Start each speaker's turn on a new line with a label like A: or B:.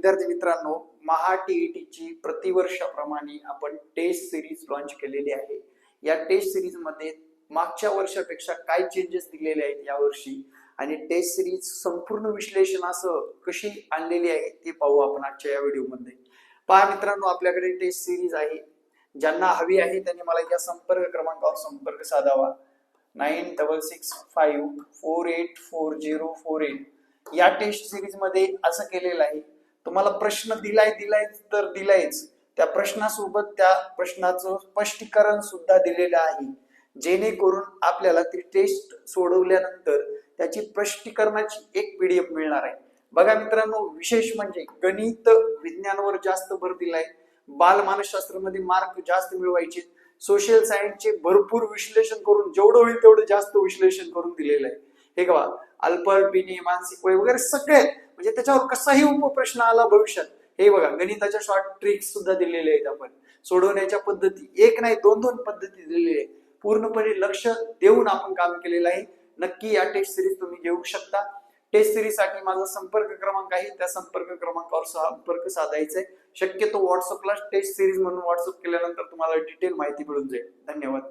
A: विद्यार्थी मित्रांनो, महा टीईटीची प्रतिवर्षाप्रमाणे आपण टेस्ट सिरीज लॉन्च केलेली आहे। या टेस्ट सिरीज मध्ये मागच्या वर्षापेक्षा काय चेंजेस दिलेले आहेत यावर्षी आणि टेस्ट सिरीज संपूर्ण विश्लेषणासह कशी आणलेली आहे ते पाहू आपण आजच्या या व्हिडिओमध्ये। पहा मित्रांनो, आपल्याकडे टेस्ट सिरीज आहे। ज्यांना हवी आहे त्यांनी मला या संपर्क क्रमांकावर संपर्क साधावा 9665484048। या टेस्ट सिरीज मध्ये असं केलेलं आहे, तुम्हाला प्रश्न दिलाय तर दिलायच, त्या प्रश्नासोबत त्या प्रश्नाचं स्पष्टीकरण सुद्धा दिलेलं आहे, जेणेकरून आपल्याला ती टेस्ट सोडवल्यानंतर त्याची स्पष्टीकरणाची एक पीडीएफ मिळणार आहे। बघा मित्रांनो, विशेष म्हणजे गणित विज्ञानावर जास्त भर दिलाय, बाल मानसशास्त्र मध्ये मार्क जास्त मिळवायचे, सोशल सायन्सचे भरपूर विश्लेषण करून जेवढं होईल तेवढं जास्त विश्लेषण करून दिलेलं आहे। हे बघा, अल्पअल्पिनी, मानसिक वय वगैरे सगळे, म्हणजे त्याच्यावर कसाही उपप्रश्न आला भविष्यात, हे बघा गणिताच्या शॉर्ट ट्रिक्स सुद्धा दिलेले आहेत। आपण सोडवण्याच्या पद्धती एक नाही दोन पद्धती दिलेल्या आहेत। पूर्णपणे लक्ष देऊन आपण काम केलेलं आहे। नक्की या टेस्ट सिरीज तुम्ही घेऊ शकता। टेस्ट सिरीज साठी माझा संपर्क क्रमांक आहे, त्या संपर्क क्रमांकावर संपर्क साधायचा आहे। शक्यतो व्हॉट्सअपला टेस्ट सिरीज म्हणून व्हॉट्सअप केल्यानंतर तुम्हाला डिटेल माहिती मिळून जाईल। धन्यवाद।